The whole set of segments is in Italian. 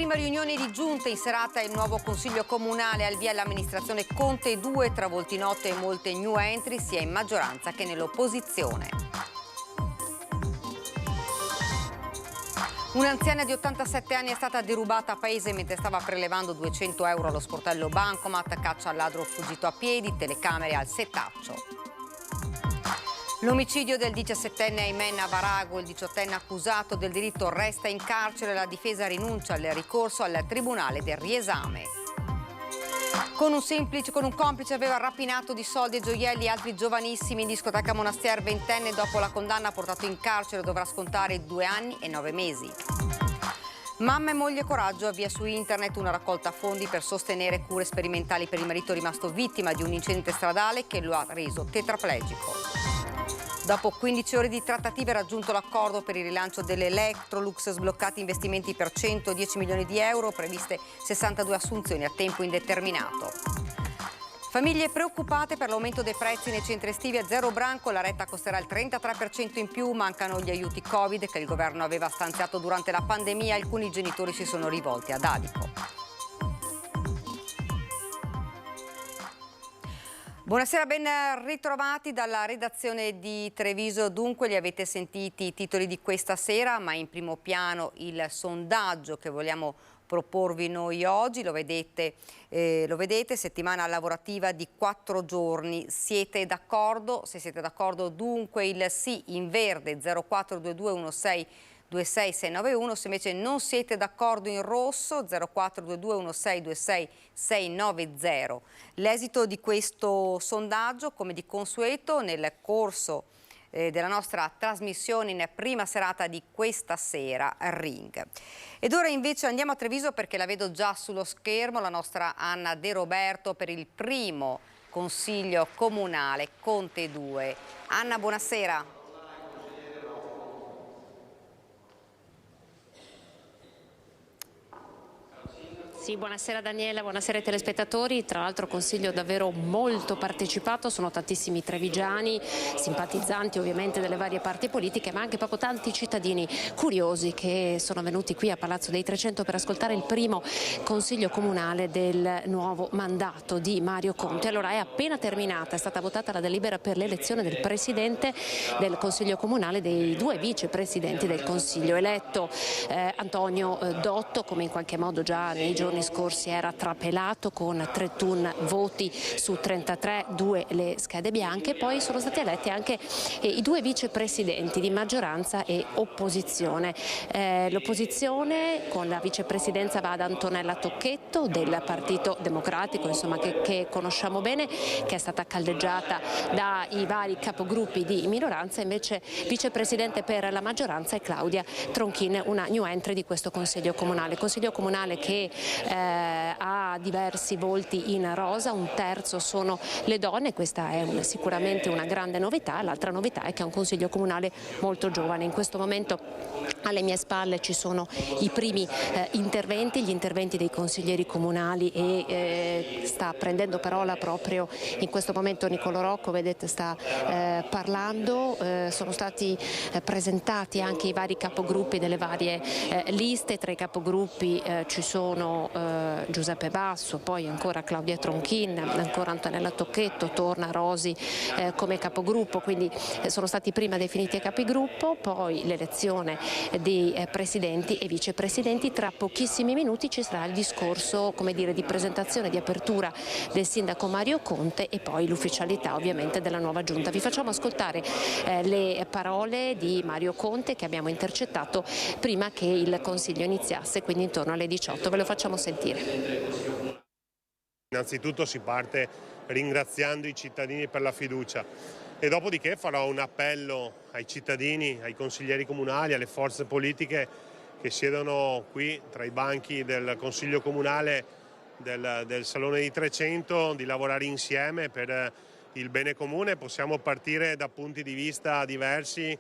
prima riunione di giunta in serata il nuovo Consiglio Comunale, al via l'amministrazione Conte 2, tra volti note e molte new entry sia in maggioranza che nell'opposizione. Un'anziana di 87 anni è stata derubata a paese mentre stava prelevando 200 euro allo sportello Bancomat, caccia al ladro fuggito a piedi, telecamere al setaccio. L'omicidio del 17enne Aymen Abarago, il 18enne accusato del delitto, resta in carcere. La difesa rinuncia al ricorso al Tribunale del riesame. Con un complice aveva rapinato di soldi e gioielli altri giovanissimi in discoteca Monastier. Ventenne, dopo la condanna portato in carcere, dovrà scontare 2 anni e 9 mesi. Mamma e moglie coraggio, avvia su internet una raccolta fondi per sostenere cure sperimentali per il marito rimasto vittima di un incidente stradale che lo ha reso tetraplegico. Dopo 15 ore di trattative è raggiunto l'accordo per il rilancio dell'Electrolux, sbloccati investimenti per 110 milioni di euro, previste 62 assunzioni a tempo indeterminato. Famiglie preoccupate per l'aumento dei prezzi nei centri estivi. A Zero Branco la retta costerà il 33% in più, mancano gli aiuti Covid che il governo aveva stanziato durante la pandemia. Alcuni genitori si sono rivolti ad Adico. Buonasera, ben ritrovati dalla redazione di Treviso. Dunque li avete sentiti i titoli di questa sera, ma in primo piano il sondaggio che vogliamo proporvi noi oggi. Lo vedete, settimana lavorativa di 4 giorni. Siete d'accordo? Se siete d'accordo, dunque il sì in verde 042216 26691, se invece non siete d'accordo in rosso 0422162690. L'esito di questo sondaggio, come di consueto nel corso della nostra trasmissione in prima serata di questa sera, Ring. Ed ora invece andiamo a Treviso perché la vedo già sullo schermo, la nostra Anna De Roberto per il primo Consiglio Comunale Conte 2. Anna, buonasera. Sì, buonasera Daniela, buonasera ai telespettatori. Tra l'altro consiglio davvero molto partecipato, sono tantissimi trevigiani, simpatizzanti ovviamente delle varie parti politiche, ma anche proprio tanti cittadini curiosi che sono venuti qui a Palazzo dei 300 per ascoltare il primo consiglio comunale del nuovo mandato di Mario Conte. Allora è appena terminata, è stata votata la delibera per l'elezione del presidente del consiglio comunale, dei 2 vicepresidenti del consiglio eletto. Antonio Dotto, come in qualche modo già nei giorni scorsi era trapelato, con 31 voti su 33, 2 le schede bianche. Poi sono stati eletti anche i 2 vicepresidenti di maggioranza e opposizione. L'opposizione con la vicepresidenza va ad Antonella Tocchetto del Partito Democratico, insomma che conosciamo bene, che è stata caldeggiata dai vari capogruppi di minoranza. Invece vicepresidente per la maggioranza è Claudia Tronchin, una new entry di questo consiglio comunale che ha diversi volti in rosa, un terzo sono le donne. Questa è sicuramente una grande novità. L'altra novità è che è un consiglio comunale molto giovane. In questo momento alle mie spalle ci sono i primi interventi, gli interventi dei consiglieri comunali, e sta prendendo parola proprio in questo momento Nicolò Rocco, vedete sta parlando. Sono stati presentati anche i vari capogruppi delle varie liste. Tra i capogruppi ci sono Giuseppe Basso, poi ancora Claudia Tronchin, ancora Antonella Tocchetto, torna Rosi come capogruppo, quindi sono stati prima definiti i capigruppo, poi l'elezione dei presidenti e vicepresidenti. Tra pochissimi minuti ci sarà il discorso, come dire, di presentazione, di apertura del sindaco Mario Conte e poi l'ufficialità ovviamente della nuova giunta. Vi facciamo ascoltare le parole di Mario Conte che abbiamo intercettato prima che il consiglio iniziasse, quindi intorno alle 18. Ve lo facciamo sentire. Innanzitutto si parte ringraziando i cittadini per la fiducia e dopodiché farò un appello ai cittadini, ai consiglieri comunali, alle forze politiche che siedono qui tra i banchi del Consiglio Comunale del Salone di 300 di lavorare insieme per il bene comune. Possiamo partire da punti di vista diversi,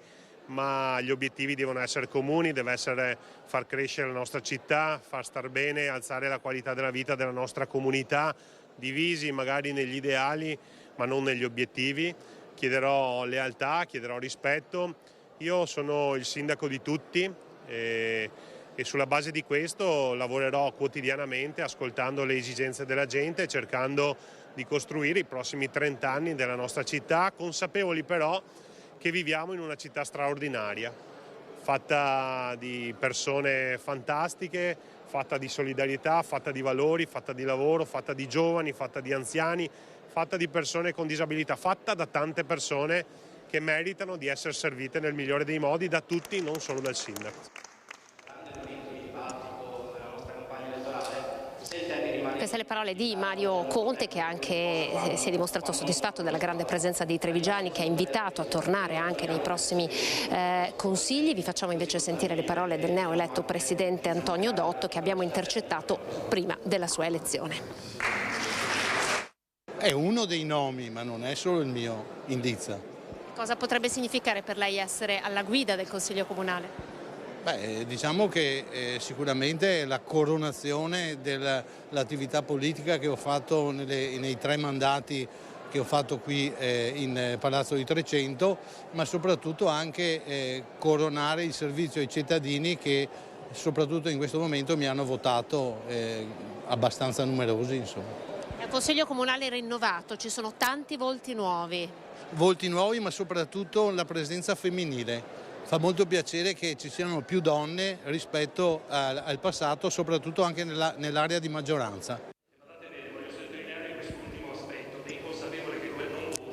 ma gli obiettivi devono essere comuni, deve essere far crescere la nostra città, far star bene, alzare la qualità della vita della nostra comunità, divisi magari negli ideali ma non negli obiettivi. Chiederò lealtà, chiederò rispetto. Io sono il sindaco di tutti e e sulla base di questo lavorerò quotidianamente ascoltando le esigenze della gente, cercando di costruire i prossimi 30 anni della nostra città, consapevoli però che viviamo in una città straordinaria, fatta di persone fantastiche, fatta di solidarietà, fatta di valori, fatta di lavoro, fatta di giovani, fatta di anziani, fatta di persone con disabilità, fatta da tante persone che meritano di essere servite nel migliore dei modi da tutti, non solo dal sindaco. Queste le parole di Mario Conte, che anche si è dimostrato soddisfatto della grande presenza dei trevigiani, che ha invitato a tornare anche nei prossimi consigli. Vi facciamo invece sentire le parole del neoeletto presidente Antonio Dotto, che abbiamo intercettato prima della sua elezione. È uno dei nomi, ma non è solo il mio indizio. Cosa potrebbe significare per lei essere alla guida del Consiglio Comunale? Beh, diciamo che sicuramente la coronazione dell'attività politica che ho fatto nei 3 mandati che ho fatto qui in Palazzo di Trecento, ma soprattutto anche coronare il servizio ai cittadini che soprattutto in questo momento mi hanno votato abbastanza numerosi, insomma. È un Consiglio Comunale rinnovato, ci sono tanti volti nuovi. Volti nuovi, ma soprattutto la presenza femminile. Fa molto piacere che ci siano più donne rispetto al passato, soprattutto anche nell'area di maggioranza.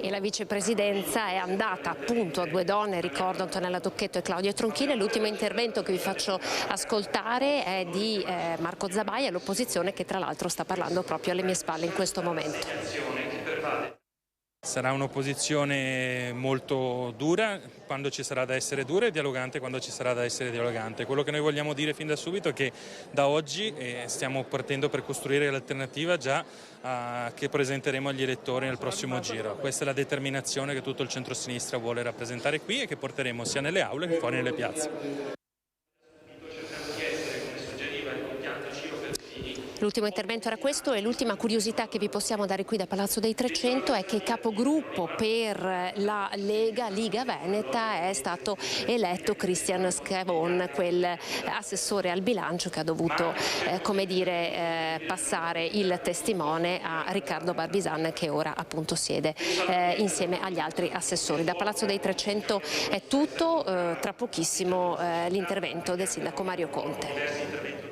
E la vicepresidenza è andata appunto a 2 donne, ricordo Antonella Tocchetto e Claudia Tronchile. L'ultimo intervento che vi faccio ascoltare è di Marco Zabaia, l'opposizione, che tra l'altro sta parlando proprio alle mie spalle in questo momento. Sarà un'opposizione molto dura quando ci sarà da essere dura e dialogante quando ci sarà da essere dialogante. Quello che noi vogliamo dire fin da subito è che da oggi stiamo partendo per costruire l'alternativa già che presenteremo agli elettori nel prossimo giro. Questa è la determinazione che tutto il centro-sinistra vuole rappresentare qui e che porteremo sia nelle aule che fuori nelle piazze. L'ultimo intervento era questo, e l'ultima curiosità che vi possiamo dare qui da Palazzo dei Trecento è che capogruppo per la Lega Veneta è stato eletto Cristian Scavon, quel assessore al bilancio che ha dovuto passare il testimone a Riccardo Barbisan, che ora appunto siede insieme agli altri assessori. Da Palazzo dei Trecento è tutto, tra pochissimo l'intervento del sindaco Mario Conte.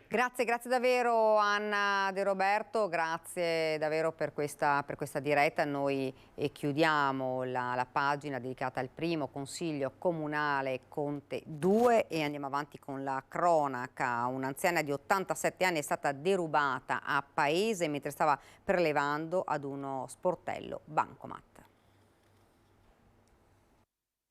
Grazie davvero Anna De Roberto, grazie davvero per questa diretta. Noi chiudiamo la pagina dedicata al primo Consiglio Comunale Conte 2 e andiamo avanti con la cronaca. Un'anziana di 87 anni è stata derubata a Paese mentre stava prelevando ad uno sportello bancomat.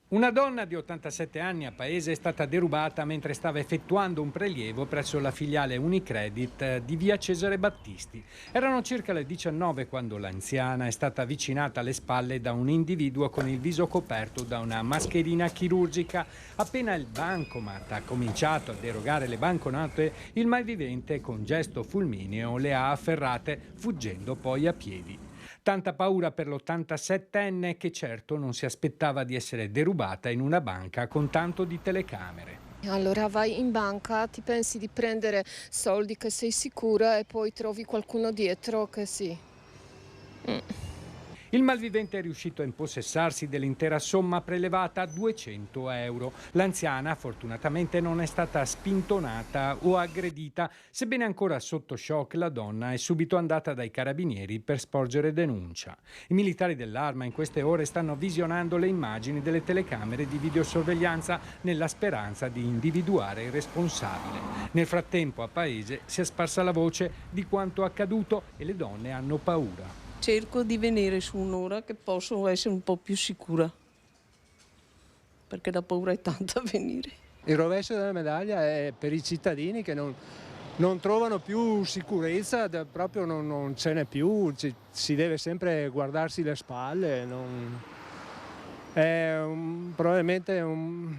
Una donna di 87 anni a Paese è stata derubata mentre stava effettuando un prelievo presso la filiale Unicredit di via Cesare Battisti. Erano circa le 19 quando l'anziana è stata avvicinata alle spalle da un individuo con il viso coperto da una mascherina chirurgica. Appena il bancomat ha cominciato ad erogare le banconote, il malvivente con gesto fulmineo le ha afferrate, fuggendo poi a piedi. Tanta paura per l'87enne che certo non si aspettava di essere derubata in una banca con tanto di telecamere. Allora vai in banca, ti pensi di prendere soldi che sei sicura e poi trovi qualcuno dietro che sì. Il malvivente è riuscito a impossessarsi dell'intera somma prelevata a 200 euro. L'anziana fortunatamente non è stata spintonata o aggredita, sebbene ancora sotto shock la donna è subito andata dai carabinieri per sporgere denuncia. I militari dell'Arma in queste ore stanno visionando le immagini delle telecamere di videosorveglianza nella speranza di individuare il responsabile. Nel frattempo a Paese si è sparsa la voce di quanto accaduto e le donne hanno paura. Cerco di venire su un'ora che posso essere un po' più sicura, perché la paura è tanta a venire. Il rovescio della medaglia è per i cittadini che non trovano più sicurezza, proprio non ce n'è più, si deve sempre guardarsi le spalle. Probabilmente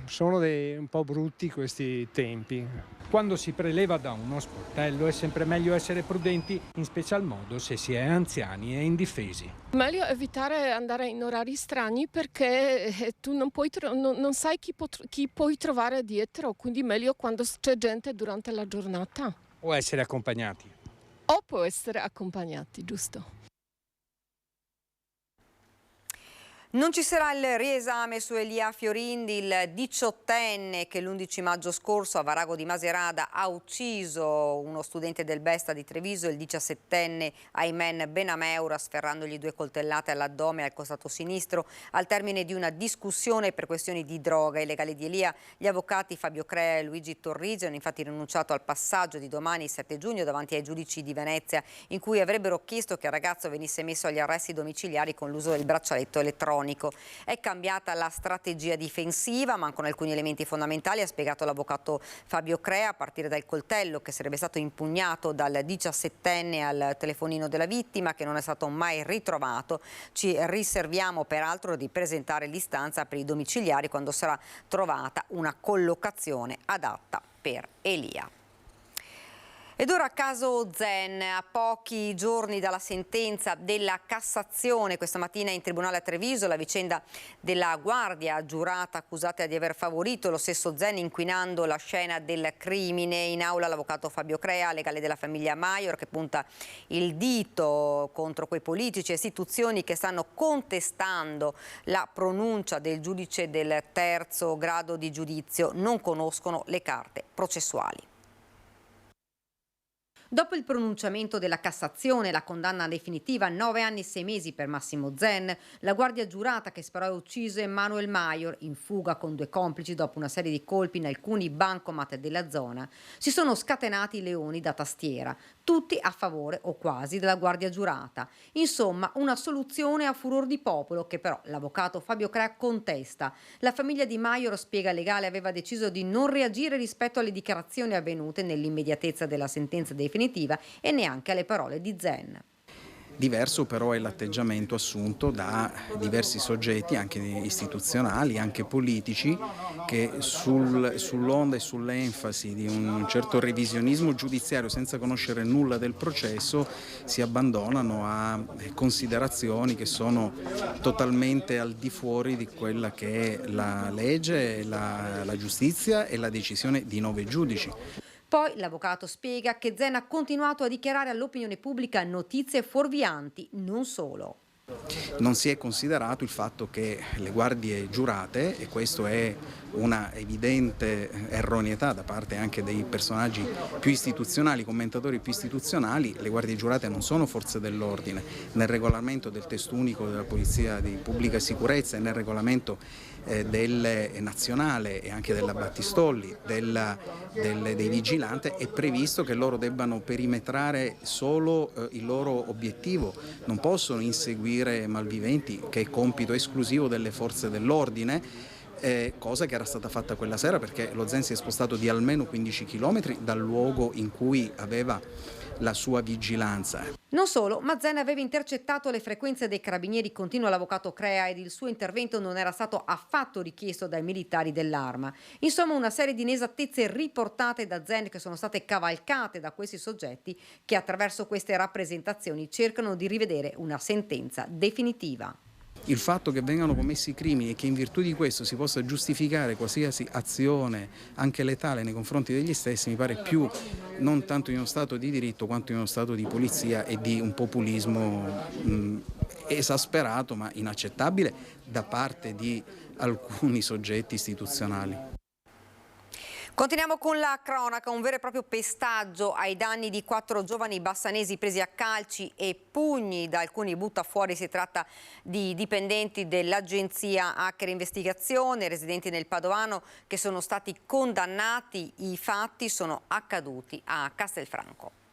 sono un po' brutti questi tempi. Quando si preleva da uno sportello è sempre meglio essere prudenti, in special modo se si è anziani e indifesi. Meglio evitare andare in orari strani perché tu non sai chi puoi trovare dietro, quindi meglio quando c'è gente durante la giornata. O essere accompagnati. O può essere accompagnati, giusto? Non ci sarà il riesame su Elia Fiorindi, il 18enne che l'11 maggio scorso a Varago di Maserata ha ucciso uno studente del Besta di Treviso, il 17enne Aymen Benameura, sferrandogli 2 coltellate all'addome e al costato sinistro. Al termine di una discussione per questioni di droga e legali di Elia, gli avvocati Fabio Crea e Luigi Torrisi hanno infatti rinunciato al passaggio di domani, 7 giugno, davanti ai giudici di Venezia, in cui avrebbero chiesto che il ragazzo venisse messo agli arresti domiciliari con l'uso del braccialetto elettronico. È cambiata la strategia difensiva, mancano alcuni elementi fondamentali, ha spiegato l'avvocato Fabio Crea, a partire dal coltello che sarebbe stato impugnato dal 17enne al telefonino della vittima, che non è stato mai ritrovato. Ci riserviamo peraltro di presentare l'istanza per i domiciliari quando sarà trovata una collocazione adatta per Elia. Ed ora caso Zen, a pochi giorni dalla sentenza della Cassazione, questa mattina in tribunale a Treviso, la vicenda della guardia giurata accusata di aver favorito lo stesso Zen inquinando la scena del crimine. In aula l'avvocato Fabio Crea, legale della famiglia Maior, che punta il dito contro quei politici e istituzioni che stanno contestando la pronuncia del giudice del terzo grado di giudizio, non conoscono le carte processuali. Dopo il pronunciamento della Cassazione, la condanna definitiva a 9 anni e 6 mesi per Massimo Zen, la guardia giurata che sparò e uccise Manuel Maior, in fuga con 2 complici dopo una serie di colpi in alcuni bancomat della zona, si sono scatenati i leoni da tastiera, tutti a favore o quasi della guardia giurata. Insomma, una soluzione a furor di popolo che però l'avvocato Fabio Crea contesta. La famiglia di Maior, spiega legale, aveva deciso di non reagire rispetto alle dichiarazioni avvenute nell'immediatezza della sentenza definitiva e neanche alle parole di Zen. Diverso però è l'atteggiamento assunto da diversi soggetti, anche istituzionali, anche politici, che sull'onda e sull'enfasi di un certo revisionismo giudiziario senza conoscere nulla del processo si abbandonano a considerazioni che sono totalmente al di fuori di quella che è la legge, la giustizia e la decisione di 9 giudici. Poi l'avvocato spiega che Zen ha continuato a dichiarare all'opinione pubblica notizie fuorvianti, non solo. Non si è considerato il fatto che le guardie giurate, e questo è una evidente erroneità da parte anche dei personaggi più istituzionali, commentatori più istituzionali, le guardie giurate non sono forze dell'ordine. Nel regolamento del testo unico della Polizia di Pubblica Sicurezza e nel regolamento del nazionale e anche della Battistolli, dei vigilanti, è previsto che loro debbano perimetrare solo il loro obiettivo, non possono inseguire malviventi, che è compito esclusivo delle forze dell'ordine, cosa che era stata fatta quella sera perché lo Zen si è spostato di almeno 15 km dal luogo in cui aveva la sua vigilanza. Non solo, ma Zen aveva intercettato le frequenze dei carabinieri, continua l'avvocato Crea, ed il suo intervento non era stato affatto richiesto dai militari dell'Arma. Insomma, una serie di inesattezze riportate da Zen che sono state cavalcate da questi soggetti che attraverso queste rappresentazioni cercano di rivedere una sentenza definitiva. Il fatto che vengano commessi crimini e che in virtù di questo si possa giustificare qualsiasi azione, anche letale, nei confronti degli stessi, mi pare più non tanto in uno stato di diritto quanto in uno stato di polizia e di un populismo esasperato ma inaccettabile da parte di alcuni soggetti istituzionali. Continuiamo con la cronaca, un vero e proprio pestaggio ai danni di 4 giovani bassanesi presi a calci e pugni da alcuni buttafuori. Si tratta di dipendenti dell'agenzia Hacker Investigazione, residenti nel Padovano, che sono stati condannati. I fatti sono accaduti a Castelfranco.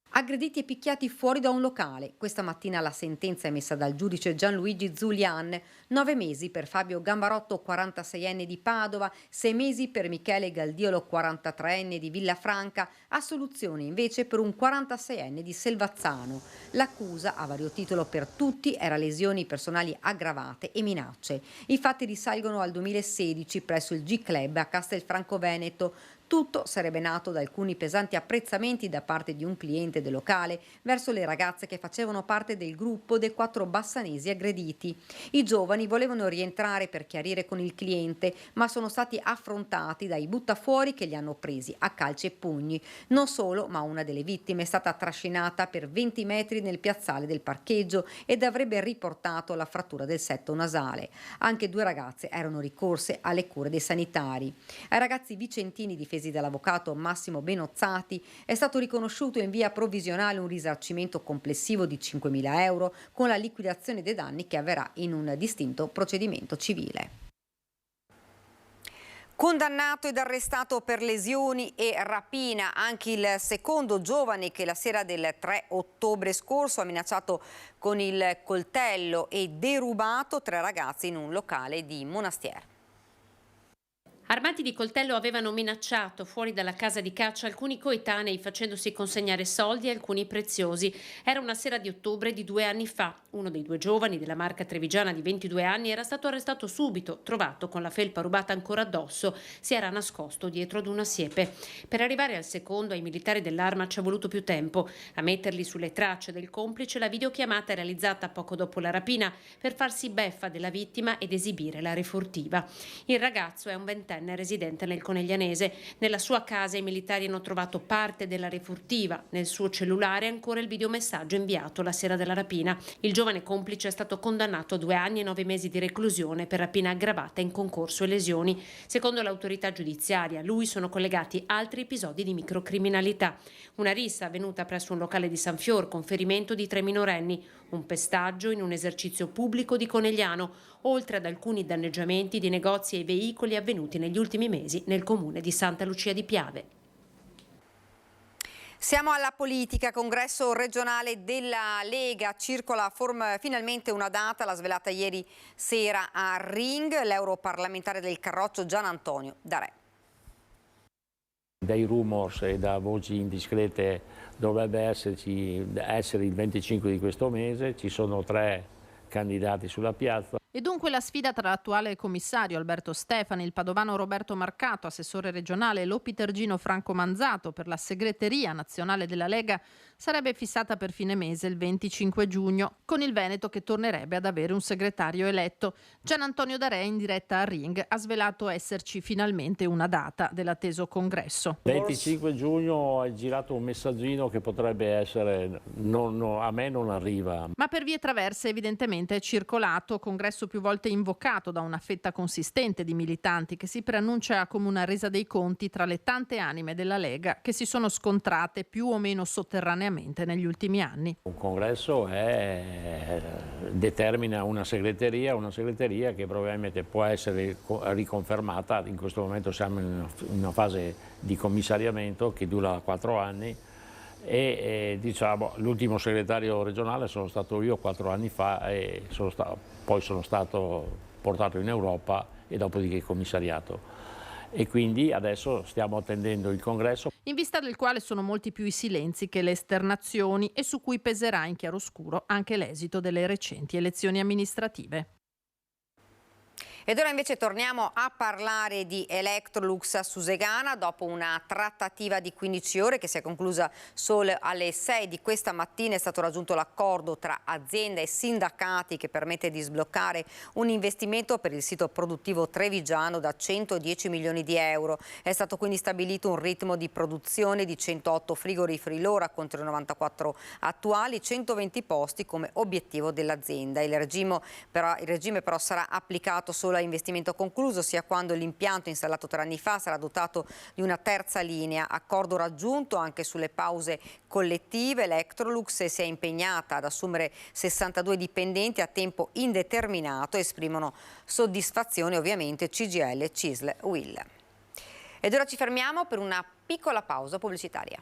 Aggrediti e picchiati fuori da un locale. Questa mattina la sentenza emessa dal giudice Gianluigi Zulian: 9 mesi per Fabio Gambarotto, 46enne di Padova, 6 mesi per Michele Galdiolo, 43enne di Villafranca, assoluzione invece per un 46enne di Selvazzano. L'accusa, a vario titolo per tutti, era lesioni personali aggravate e minacce. I fatti risalgono al 2016 presso il G-Club a Castelfranco Veneto. Tutto sarebbe nato da alcuni pesanti apprezzamenti da parte di un cliente del locale verso le ragazze che facevano parte del gruppo dei 4 bassanesi aggrediti. I giovani volevano rientrare per chiarire con il cliente, ma sono stati affrontati dai buttafuori che li hanno presi a calci e pugni. Non solo, ma una delle vittime è stata trascinata per 20 metri nel piazzale del parcheggio ed avrebbe riportato la frattura del setto nasale. Anche 2 ragazze erano ricorse alle cure dei sanitari. Ai ragazzi vicentini difesi dall'avvocato Massimo Benozzati è stato riconosciuto in via provvisionale un risarcimento complessivo di 5.000 euro con la liquidazione dei danni che avverrà in un distinto procedimento civile. Condannato ed arrestato per lesioni e rapina anche il secondo giovane che la sera del 3 ottobre scorso ha minacciato con il coltello e derubato 3 ragazzi in un locale di Monastier. Armati di coltello avevano minacciato fuori dalla casa di caccia alcuni coetanei facendosi consegnare soldi e alcuni preziosi. Era una sera di ottobre di 2 anni fa. Uno dei 2 giovani della Marca trevigiana di 22 anni era stato arrestato subito, trovato con la felpa rubata ancora addosso. Si era nascosto dietro ad una siepe. Per arrivare al secondo, ai militari dell'Arma ci è voluto più tempo. A metterli sulle tracce del complice la videochiamata realizzata poco dopo la rapina per farsi beffa della vittima ed esibire la refurtiva. Il ragazzo è un 20enne residente nel Coneglianese. Nella sua casa i militari hanno trovato parte della refurtiva. Nel suo cellulare ancora il videomessaggio inviato la sera della rapina. Il giovane complice è stato condannato a 2 anni e 9 mesi di reclusione per rapina aggravata in concorso e lesioni. Secondo l'autorità giudiziaria, a lui sono collegati altri episodi di microcriminalità. Una rissa avvenuta presso un locale di San Fior con ferimento di 3 minorenni, un pestaggio in un esercizio pubblico di Conegliano, oltre ad alcuni danneggiamenti di negozi e veicoli avvenuti negli ultimi mesi nel comune di Santa Lucia di Piave. Siamo alla politica, congresso regionale della Lega, circola finalmente una data, l'ha svelata ieri sera a Ring, l'europarlamentare del Carroccio Gian Antonio Darè. Dai rumors e da voci indiscrete dovrebbe essere il 25 di questo mese, ci sono 3 candidati sulla piazza. E dunque la sfida tra l'attuale commissario Alberto Stefani, il padovano Roberto Marcato, assessore regionale, e l'opitergino Franco Manzato per la segreteria nazionale della Lega sarebbe fissata per fine mese, il 25 giugno, con il Veneto che tornerebbe ad avere un segretario eletto. Gian Antonio Darè, in diretta a Ring, ha svelato esserci finalmente una data dell'atteso congresso. 25 giugno hai girato un messaggino che potrebbe essere, a me non arriva. Ma per vie traverse evidentemente è circolato, congresso più volte invocato da una fetta consistente di militanti che si preannuncia come una resa dei conti tra le tante anime della Lega che si sono scontrate più o meno sotterraneamente negli ultimi anni. Un congresso determina una segreteria che probabilmente può essere riconfermata. In questo momento siamo in una fase di commissariamento che dura 4 anni e diciamo l'ultimo segretario regionale sono stato io 4 anni fa e poi sono stato portato in Europa e dopodiché commissariato. E quindi adesso stiamo attendendo il congresso. In vista del quale sono molti più i silenzi che le esternazioni e su cui peserà in chiaroscuro anche l'esito delle recenti elezioni amministrative. Ed ora invece torniamo a parlare di Electrolux a Susegana dopo una trattativa di 15 ore che si è conclusa solo alle 6 di questa mattina. È stato raggiunto l'accordo tra azienda e sindacati che permette di sbloccare un investimento per il sito produttivo trevigiano da 110 milioni di euro. È stato quindi stabilito un ritmo di produzione di 108 frigoriferi l'ora contro i 94 attuali, 120 posti come obiettivo dell'azienda. Il regime però sarà applicato solo a investimento concluso, sia quando l'impianto installato 3 anni fa sarà dotato di una terza linea. Accordo raggiunto anche sulle pause collettive. Electrolux si è impegnata ad assumere 62 dipendenti a tempo indeterminato. Esprimono soddisfazione ovviamente CGIL, CISL, UIL. Ed ora ci fermiamo per una piccola pausa pubblicitaria.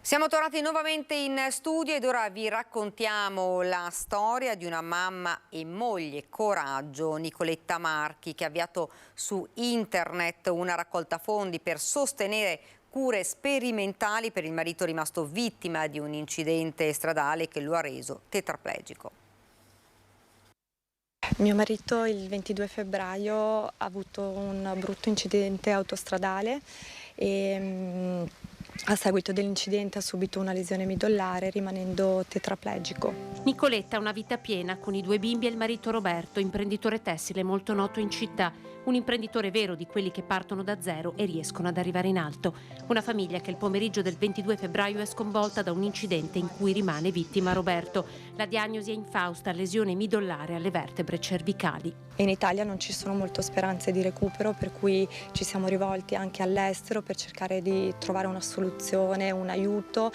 Siamo tornati nuovamente in studio ed ora vi raccontiamo la storia di una mamma e moglie, coraggio, Nicoletta Marchi, che ha avviato su internet una raccolta fondi per sostenere cure sperimentali per il marito rimasto vittima di un incidente stradale che lo ha reso tetraplegico. Mio marito il 22 febbraio ha avuto un brutto incidente autostradale e a seguito dell'incidente ha subito una lesione midollare rimanendo tetraplegico. Nicoletta ha una vita piena con i 2 bimbi e il marito Roberto, imprenditore tessile molto noto in città. Un imprenditore vero di quelli che partono da zero e riescono ad arrivare in alto. Una famiglia che il pomeriggio del 22 febbraio è sconvolta da un incidente in cui rimane vittima Roberto. La diagnosi è infausta, lesione midollare alle vertebre cervicali. In Italia non ci sono molte speranze di recupero, per cui ci siamo rivolti anche all'estero per cercare di trovare una soluzione, un aiuto,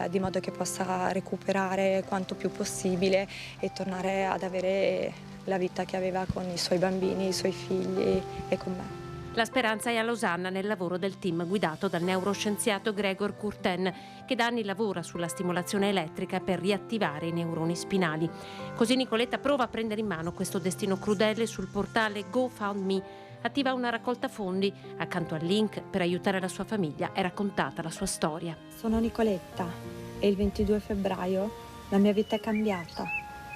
di modo che possa recuperare quanto più possibile e tornare ad avere la vita che aveva con i suoi bambini, i suoi figli e con me. La speranza è a Losanna nel lavoro del team guidato dal neuroscienziato Gregor Curten, che da anni lavora sulla stimolazione elettrica per riattivare i neuroni spinali. Così Nicoletta prova a prendere in mano questo destino crudele sul portale GoFundMe. Attiva una raccolta fondi. Accanto al link per aiutare la sua famiglia è raccontata la sua storia. Sono Nicoletta e il 22 febbraio la mia vita è cambiata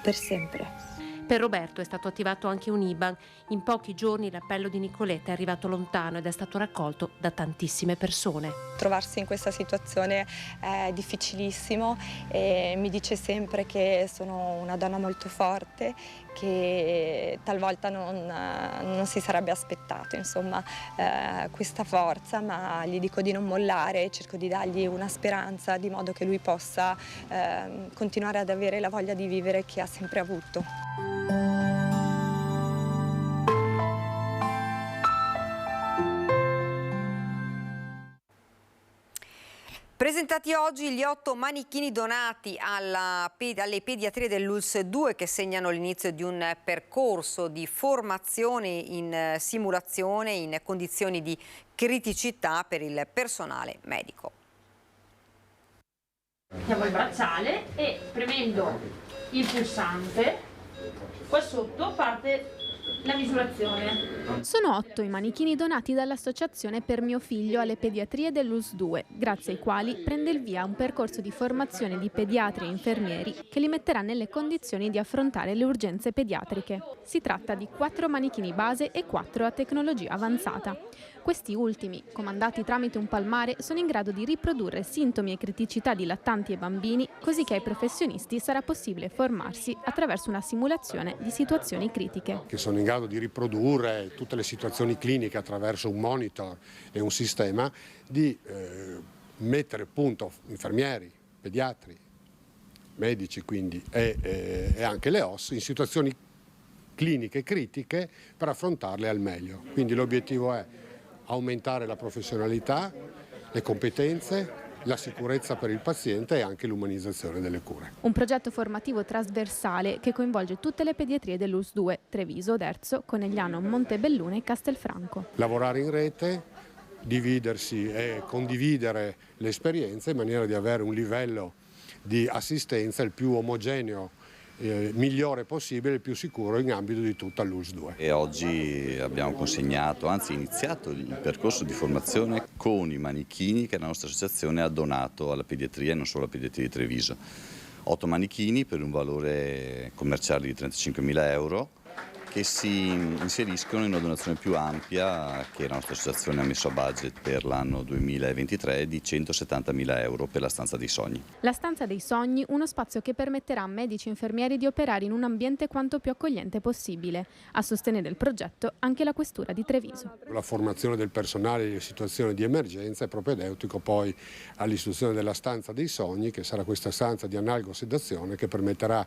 per sempre. Per Roberto è stato attivato anche un IBAN. In pochi giorni l'appello di Nicoletta è arrivato lontano ed è stato raccolto da tantissime persone. Trovarsi in questa situazione è difficilissimo e mi dice sempre che sono una donna molto forte, che talvolta non si sarebbe aspettato, insomma, questa forza, ma gli dico di non mollare, cerco di dargli una speranza di modo che lui possa continuare ad avere la voglia di vivere che ha sempre avuto. Presentati oggi gli 8 manichini donati alle pediatrie dell'ULSS 2 che segnano l'inizio di un percorso di formazione in simulazione in condizioni di criticità per il personale medico. Mettiamo il bracciale e premendo il pulsante, qua sotto parte la misurazione. Sono 8 i manichini donati dall'Associazione Per Mio Figlio alle pediatrie dell'ULSS 2, grazie ai quali prende il via un percorso di formazione di pediatri e infermieri che li metterà nelle condizioni di affrontare le urgenze pediatriche. Si tratta di 4 manichini base e 4 a tecnologia avanzata. Questi ultimi, comandati tramite un palmare, sono in grado di riprodurre sintomi e criticità di lattanti e bambini, così che ai professionisti sarà possibile formarsi attraverso una simulazione di situazioni critiche. Che sono in grado di riprodurre tutte le situazioni cliniche attraverso un monitor e un sistema, di mettere a punto infermieri, pediatri, medici quindi e anche le OSS in situazioni cliniche critiche per affrontarle al meglio. Quindi l'obiettivo è aumentare la professionalità, le competenze, la sicurezza per il paziente e anche l'umanizzazione delle cure. Un progetto formativo trasversale che coinvolge tutte le pediatrie dell'ULSS 2, Treviso, Derzo, Conegliano, Montebellune e Castelfranco. Lavorare in rete, dividersi e condividere le esperienze in maniera di avere un livello di assistenza il più omogeneo, migliore possibile, il più sicuro in ambito di tutta l'ULSS 2. E oggi abbiamo consegnato, anzi iniziato il percorso di formazione con i manichini che la nostra associazione ha donato alla pediatria e non solo alla pediatria di Treviso. 8 manichini per un valore commerciale di 35.000 euro che si inseriscono in una donazione più ampia che la nostra associazione ha messo a budget per l'anno 2023 di 170.000 euro per la Stanza dei Sogni. La Stanza dei Sogni, uno spazio che permetterà a medici e infermieri di operare in un ambiente quanto più accogliente possibile. A sostenere il progetto anche la Questura di Treviso. La formazione del personale in situazioni di emergenza è propedeutico poi all'istituzione della Stanza dei Sogni, che sarà questa stanza di analgosedazione che permetterà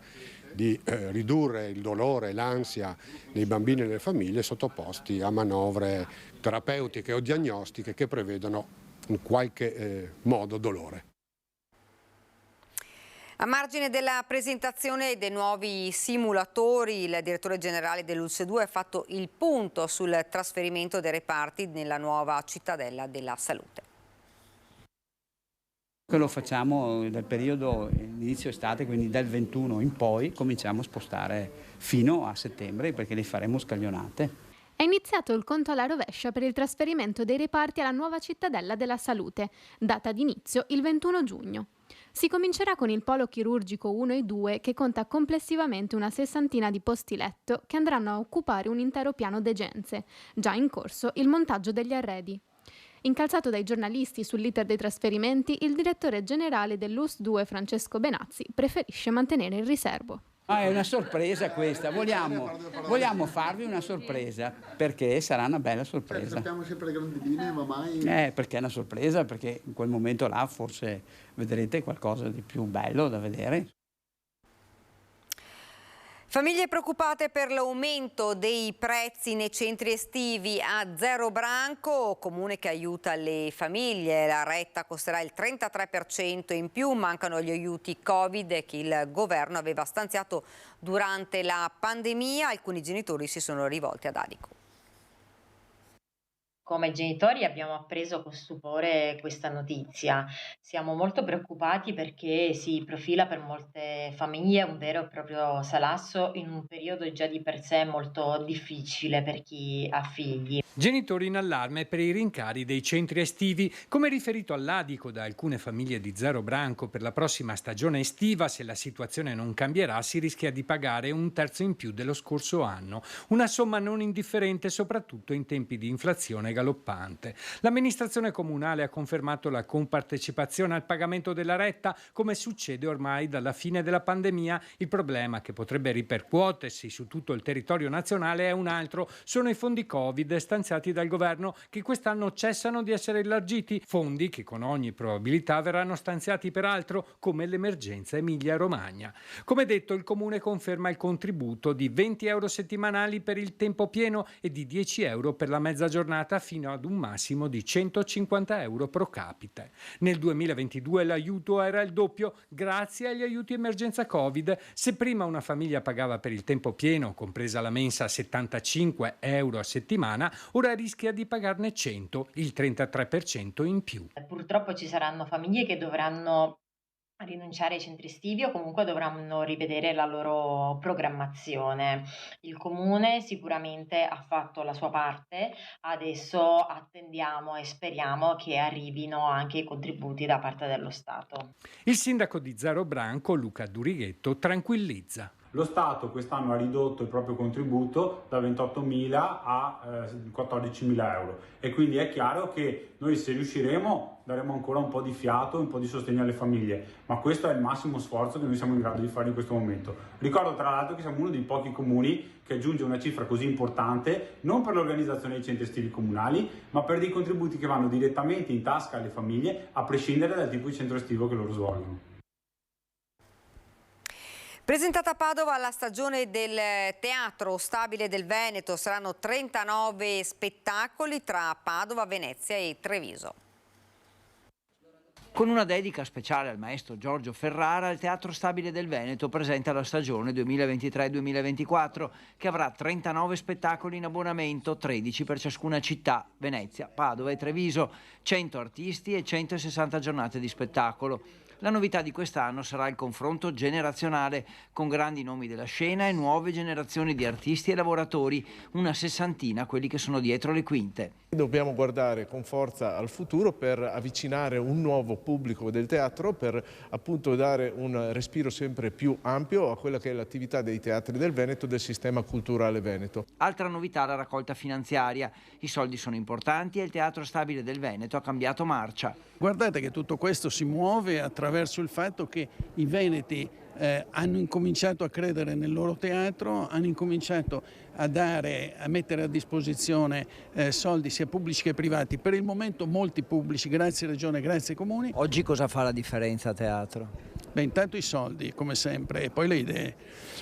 di ridurre il dolore e l'ansia dei bambini e delle famiglie sottoposti a manovre terapeutiche o diagnostiche che prevedono in qualche modo dolore. A margine della presentazione dei nuovi simulatori, il direttore generale dell'ULSS 2 ha fatto il punto sul trasferimento dei reparti nella nuova cittadella della salute. Lo facciamo nel periodo inizio estate, quindi dal 21 in poi cominciamo a spostare fino a settembre perché le faremo scaglionate. È iniziato il conto alla rovescia per il trasferimento dei reparti alla nuova cittadella della salute, data d'inizio il 21 giugno. Si comincerà con il polo chirurgico 1 e 2 che conta complessivamente una 60ina di posti letto che andranno a occupare un intero piano degenze, già in corso il montaggio degli arredi. Incalzato dai giornalisti sull'iter dei trasferimenti, il direttore generale dell'US 2 Francesco Benazzi preferisce mantenere il riservo. È una sorpresa questa, vogliamo farvi una sorpresa, perché sarà una bella sorpresa. Sappiamo sempre le grandi linee, ma mai... Perché è una sorpresa, perché in quel momento là forse vedrete qualcosa di più bello da vedere. Famiglie preoccupate per l'aumento dei prezzi nei centri estivi. A Zero Branco, comune che aiuta le famiglie, la retta costerà il 33% in più, mancano gli aiuti Covid che il governo aveva stanziato durante la pandemia. Alcuni genitori si sono rivolti ad Adico. Come genitori abbiamo appreso con stupore questa notizia. Siamo molto preoccupati perché si profila per molte famiglie un vero e proprio salasso in un periodo già di per sé molto difficile per chi ha figli. Genitori in allarme per i rincari dei centri estivi. Come riferito all'Adico da alcune famiglie di Zero Branco, per la prossima stagione estiva, se la situazione non cambierà, si rischia di pagare un terzo in più dello scorso anno. Una somma non indifferente, soprattutto in tempi di inflazione galoppante. L'amministrazione comunale ha confermato la compartecipazione al pagamento della retta, come succede ormai dalla fine della pandemia. Il problema che potrebbe ripercuotersi su tutto il territorio nazionale è un altro: sono i fondi Covid stanziati dal governo, che quest'anno cessano di essere elargiti, fondi che con ogni probabilità verranno stanziati per altro, come l'emergenza Emilia-Romagna. Come detto, il comune conferma il contributo di 20 euro settimanali per il tempo pieno e di 10 euro per la mezza giornata, fino ad un massimo di 150 euro pro capite. Nel 2022 l'aiuto era il doppio grazie agli aiuti emergenza Covid. Se prima una famiglia pagava per il tempo pieno, compresa la mensa, 75 euro a settimana, ora rischia di pagarne 100, il 33% in più. Purtroppo ci saranno famiglie che dovranno rinunciare ai centri estivi o comunque dovranno rivedere la loro programmazione. Il comune sicuramente ha fatto la sua parte, adesso attendiamo e speriamo che arrivino anche i contributi da parte dello Stato. Il sindaco di Zero Branco, Luca Durighetto, tranquillizza. Lo Stato quest'anno ha ridotto il proprio contributo da 28.000 a 14.000 euro e quindi è chiaro che noi, se riusciremo, daremo ancora un po' di fiato, un po' di sostegno alle famiglie, ma questo è il massimo sforzo che noi siamo in grado di fare in questo momento. Ricordo tra l'altro che siamo uno dei pochi comuni che aggiunge una cifra così importante non per l'organizzazione dei centri estivi comunali, ma per dei contributi che vanno direttamente in tasca alle famiglie, a prescindere dal tipo di centro estivo che loro svolgono. Presentata a Padova la stagione del Teatro Stabile del Veneto, saranno 39 spettacoli tra Padova, Venezia e Treviso. Con una dedica speciale al maestro Giorgio Ferrara, il Teatro Stabile del Veneto presenta la stagione 2023-2024, che avrà 39 spettacoli in abbonamento, 13 per ciascuna città, Venezia, Padova e Treviso, 100 artisti e 160 giornate di spettacolo. La novità di quest'anno sarà il confronto generazionale con grandi nomi della scena e nuove generazioni di artisti e lavoratori, una 60ina quelli che sono dietro le quinte. Dobbiamo guardare con forza al futuro per avvicinare un nuovo pubblico del teatro, per appunto dare un respiro sempre più ampio a quella che è l'attività dei teatri del Veneto, del sistema culturale veneto. Altra novità, la raccolta finanziaria. I soldi sono importanti e il Teatro Stabile del Veneto ha cambiato marcia. Guardate che tutto questo si muove attraverso il fatto che i veneti hanno incominciato a credere nel loro teatro, hanno incominciato a mettere a disposizione soldi sia pubblici che privati, per il momento molti pubblici, grazie Regione, grazie Comuni. Oggi cosa fa la differenza a teatro? Beh, intanto i soldi, come sempre, e poi le idee,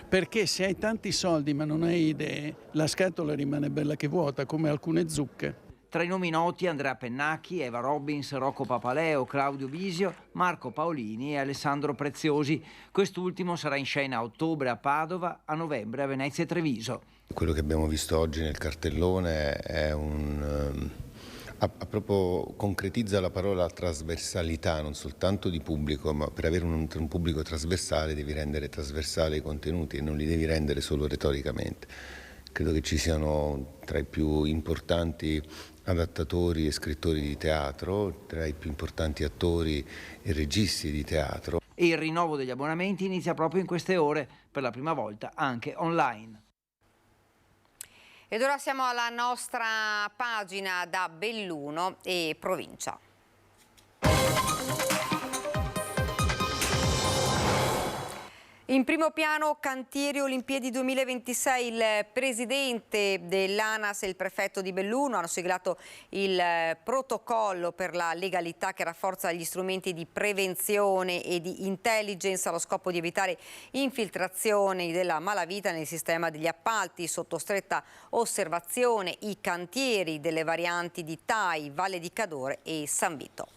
perché se hai tanti soldi ma non hai idee, la scatola rimane bella che vuota, come alcune zucche. Tra i nomi noti Andrea Pennacchi, Eva Robbins, Rocco Papaleo, Claudio Bisio, Marco Paolini e Alessandro Preziosi. Quest'ultimo sarà in scena a ottobre a Padova, a novembre a Venezia e Treviso. Quello che abbiamo visto oggi nel cartellone è proprio concretizza la parola trasversalità, non soltanto di pubblico, ma per avere un pubblico trasversale devi rendere trasversale i contenuti e non li devi rendere solo retoricamente. Credo che ci siano tra i più importanti adattatori e scrittori di teatro, tra i più importanti attori e registi di teatro. e il rinnovo degli abbonamenti inizia proprio in queste ore, per la prima volta anche online. Ed ora siamo alla nostra pagina da Belluno e provincia. In primo piano cantieri Olimpiadi 2026, il presidente dell'ANAS e il prefetto di Belluno hanno siglato il protocollo per la legalità che rafforza gli strumenti di prevenzione e di intelligence allo scopo di evitare infiltrazioni della malavita nel sistema degli appalti. Sotto stretta osservazione i cantieri delle varianti di Tai, Valle di Cadore e San Vito.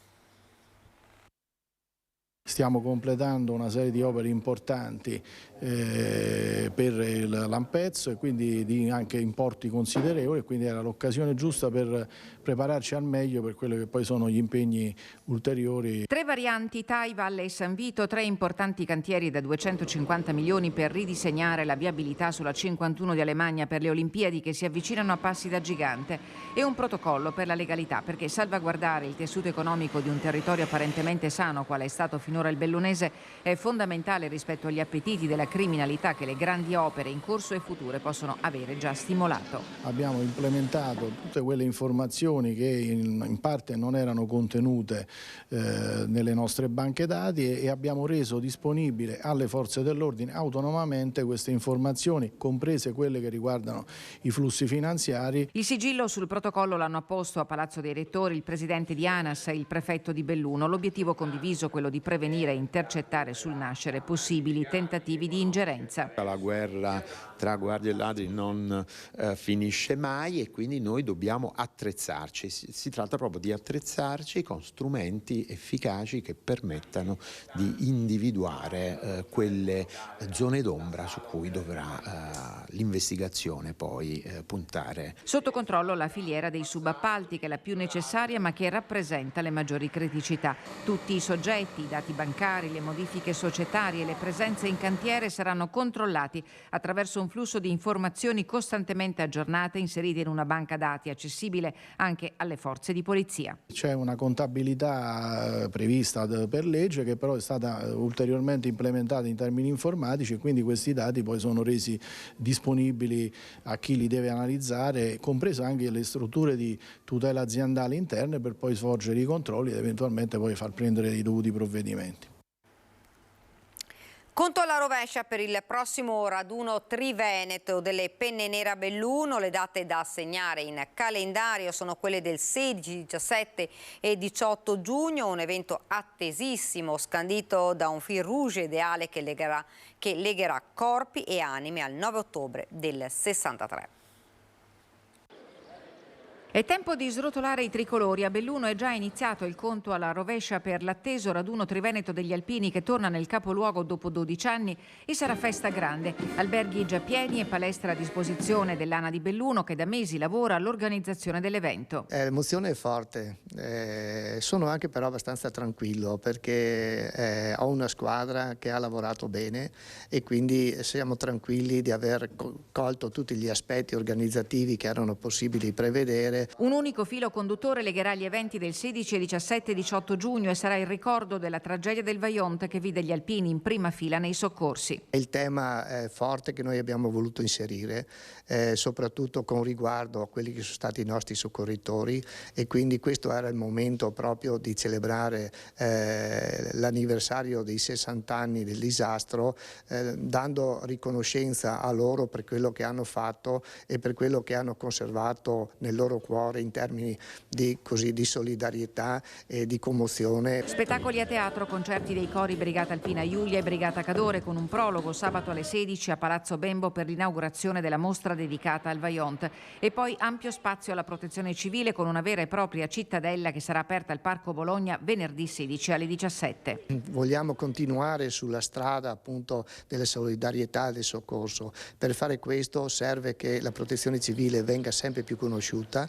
Stiamo completando una serie di opere importanti per il Lampezzo e quindi di anche importi considerevoli, quindi era l'occasione giusta per prepararci al meglio per quello che poi sono gli impegni ulteriori. 3 varianti Tai, Valle e San Vito, 3 importanti cantieri da 250 milioni per ridisegnare la viabilità sulla 51 di Alemagna per le Olimpiadi che si avvicinano a passi da gigante e un protocollo per la legalità perché salvaguardare il tessuto economico di un territorio apparentemente sano quale è stato finora il bellunese è fondamentale rispetto agli appetiti della criminalità che le grandi opere in corso e future possono avere già stimolato. Abbiamo implementato tutte quelle informazioni che in parte non erano contenute nelle nostre banche dati e abbiamo reso disponibile alle forze dell'ordine autonomamente queste informazioni, comprese quelle che riguardano i flussi finanziari. Il sigillo sul protocollo l'hanno apposto a Palazzo dei Rettori il presidente di ANAS e il prefetto di Belluno. L'obiettivo condiviso è quello di prevenire e intercettare sul nascere possibili tentativi di ingerenza. La guerra tra guardie e ladri non finisce mai e quindi noi dobbiamo attrezzarci. Si tratta proprio di attrezzarci con strumenti efficaci che permettano di individuare quelle zone d'ombra su cui dovrà l'investigazione poi puntare. Sotto controllo la filiera dei subappalti che è la più necessaria ma che rappresenta le maggiori criticità. Tutti i soggetti, i dati bancari, le modifiche societarie e le presenze in cantiere saranno controllati attraverso un flusso di informazioni costantemente aggiornate inserite in una banca dati accessibile anche alle forze di polizia. C'è una contabilità prevista per legge che però è stata ulteriormente implementata in termini informatici e quindi questi dati poi sono resi disponibili a chi li deve analizzare, compreso anche le strutture di tutela aziendale interne per poi svolgere i controlli ed eventualmente poi far prendere i dovuti provvedimenti. Conto alla rovescia per il prossimo raduno Triveneto delle Penne Nere a Belluno. Le date da segnare in calendario sono quelle del 16, 17 e 18 giugno, un evento attesissimo scandito da un fil rouge ideale che legherà corpi e anime al 9 ottobre del 63. È tempo di srotolare i tricolori. A Belluno è già iniziato il conto alla rovescia per l'atteso raduno Triveneto degli Alpini che torna nel capoluogo dopo 12 anni e sarà festa grande. Alberghi già pieni e palestra a disposizione dell'ANA di Belluno che da mesi lavora all'organizzazione dell'evento. L'emozione è forte, sono anche però abbastanza tranquillo perché ho una squadra che ha lavorato bene e quindi siamo tranquilli di aver colto tutti gli aspetti organizzativi che erano possibili prevedere. Un unico filo conduttore legherà gli eventi del 16, 17 e 18 giugno e sarà il ricordo della tragedia del Vajont che vide gli alpini in prima fila nei soccorsi. Il tema forte che noi abbiamo voluto inserire, soprattutto con riguardo a quelli che sono stati i nostri soccorritori e quindi questo era il momento proprio di celebrare l'anniversario dei 60 anni del disastro, dando riconoscenza a loro per quello che hanno fatto e per quello che hanno conservato nel loro cuore in termini di solidarietà e di commozione. Spettacoli a teatro, concerti dei cori Brigata Alpina Iulia e Brigata Cadore con un prologo sabato alle 16 a Palazzo Bembo per l'inaugurazione della mostra dedicata al Vajont e poi ampio spazio alla protezione civile con una vera e propria cittadella che sarà aperta al Parco Bologna venerdì 16 alle 17. Vogliamo continuare sulla strada appunto della solidarietà e del soccorso. Per fare questo serve che la protezione civile venga sempre più conosciuta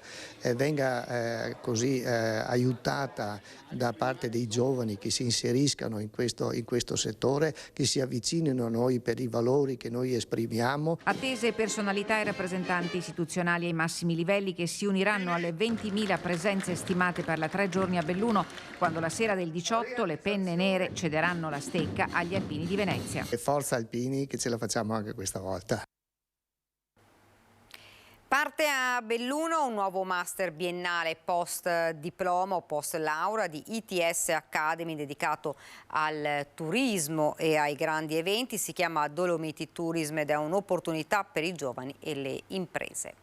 venga così aiutata da parte dei giovani che si inseriscano in questo settore, che si avvicinino a noi per i valori che noi esprimiamo. Attese personalità e rappresentanti istituzionali ai massimi livelli che si uniranno alle 20.000 presenze stimate per la 3 giorni a Belluno, quando la sera del 18 le penne nere cederanno la stecca agli alpini di Venezia. E forza alpini che ce la facciamo anche questa volta. Parte a Belluno un nuovo master biennale post diploma o post laurea di ITS Academy dedicato al turismo e ai grandi eventi. Si chiama Dolomiti Tourism ed è un'opportunità per i giovani e le imprese.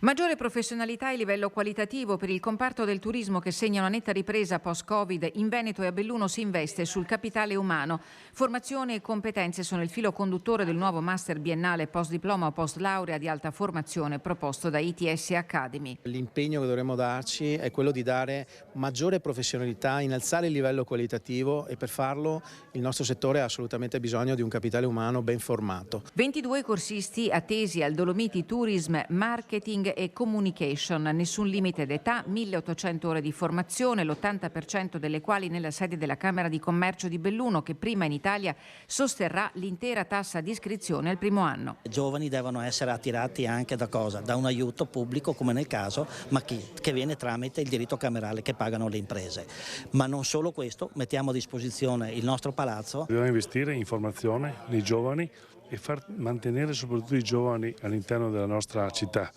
Maggiore professionalità e livello qualitativo per il comparto del turismo che segna una netta ripresa post-Covid. In Veneto e a Belluno si investe sul capitale umano. Formazione e competenze sono il filo conduttore del nuovo master biennale post-diploma o post-laurea di alta formazione proposto da ITS Academy. L'impegno che dovremmo darci è quello di dare maggiore professionalità, innalzare il livello qualitativo e per farlo il nostro settore ha assolutamente bisogno di un capitale umano ben formato. 22 corsisti attesi al Dolomiti Tourism, Marketing e Communication, nessun limite d'età, 1.800 ore di formazione, l'80% delle quali nella sede della Camera di Commercio di Belluno, che prima in Italia sosterrà l'intera tassa di iscrizione al primo anno. I giovani devono essere attirati anche da cosa? Da un aiuto pubblico come nel caso, ma che viene tramite il diritto camerale che pagano le imprese. Ma non solo questo, mettiamo a disposizione il nostro palazzo. Dobbiamo investire in formazione nei giovani e far mantenere soprattutto i giovani all'interno della nostra città.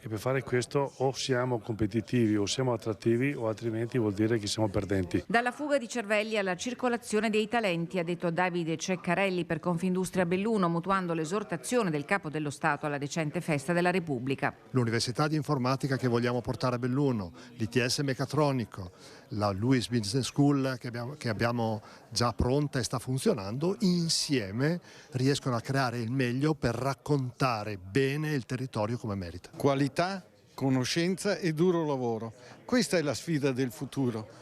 E per fare questo o siamo competitivi o siamo attrattivi o altrimenti vuol dire che siamo perdenti. Dalla fuga di cervelli alla circolazione dei talenti, ha detto Davide Ceccarelli per Confindustria Belluno, mutuando l'esortazione del Capo dello Stato alla decente festa della Repubblica. L'Università di Informatica che vogliamo portare a Belluno, l'ITS Meccatronico, la Lewis Business School che abbiamo già pronta e sta funzionando, insieme riescono a creare il meglio per raccontare bene il territorio come merita. Qualità, conoscenza e duro lavoro. Questa è la sfida del futuro.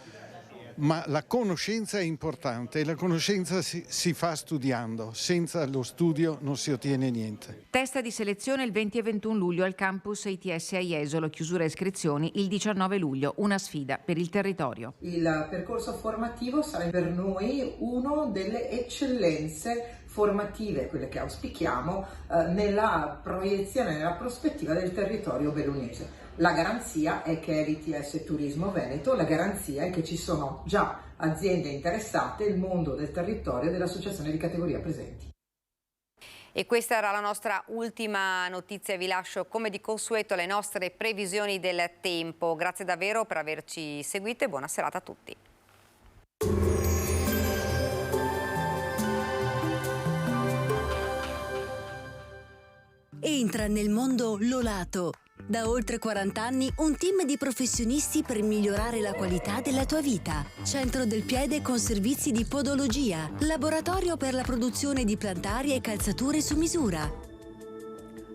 Ma la conoscenza è importante e la conoscenza si fa studiando. Senza lo studio non si ottiene niente. Testa di selezione il 20 e 21 luglio al campus ITS a Jesolo, chiusura iscrizioni il 19 luglio, una sfida per il territorio. Il percorso formativo sarà per noi uno delle eccellenze formative, quelle che auspichiamo nella proiezione, nella prospettiva del territorio bellunese. La garanzia è che è l'ITS Turismo Veneto, la garanzia è che ci sono già aziende interessate, il mondo del territorio e dell'associazione di categoria presenti. E questa era la nostra ultima notizia, vi lascio come di consueto le nostre previsioni del tempo. Grazie davvero per averci seguito e buona serata a tutti. Entra nel mondo Lolato. Da oltre 40 anni un team di professionisti per migliorare la qualità della tua vita. Centro del piede con servizi di podologia. Laboratorio per la produzione di plantari e calzature su misura.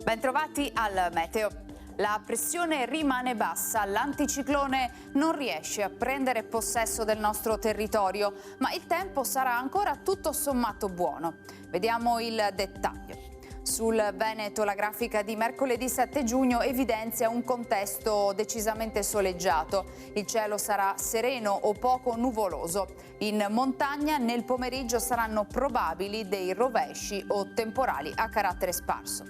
Bentrovati al meteo. La pressione rimane bassa, l'anticiclone non riesce a prendere possesso del nostro territorio, ma il tempo sarà ancora tutto sommato buono. Vediamo il dettaglio. Sul Veneto la grafica di mercoledì 7 giugno evidenzia un contesto decisamente soleggiato. Il cielo sarà sereno o poco nuvoloso. In montagna nel pomeriggio saranno probabili dei rovesci o temporali a carattere sparso.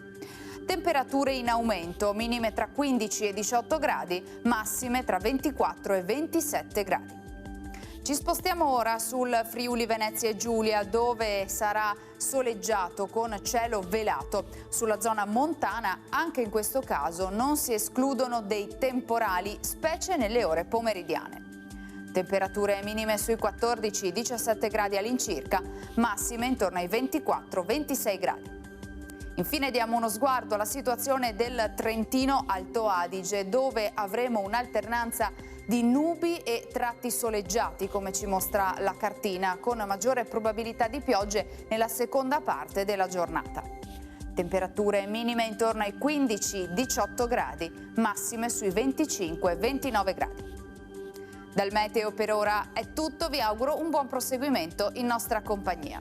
Temperature in aumento, minime tra 15 e 18 gradi, massime tra 24 e 27 gradi. Ci spostiamo ora sul Friuli Venezia e Giulia, dove sarà soleggiato con cielo velato. Sulla zona montana, anche in questo caso, non si escludono dei temporali, specie nelle ore pomeridiane. Temperature minime sui 14-17 gradi all'incirca, massime intorno ai 24-26 gradi. Infine diamo uno sguardo alla situazione del Trentino Alto Adige, dove avremo un'alternanza di nubi e tratti soleggiati, come ci mostra la cartina, con maggiore probabilità di piogge nella seconda parte della giornata. Temperature minime intorno ai 15-18 gradi, massime sui 25-29 gradi. Dal meteo per ora è tutto, vi auguro un buon proseguimento in nostra compagnia.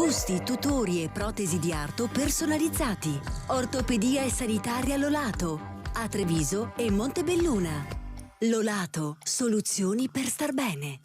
Busti, tutori e protesi di arto personalizzati. Ortopedia e sanitaria Lolato, a Treviso e Montebelluna. Lolato, soluzioni per star bene.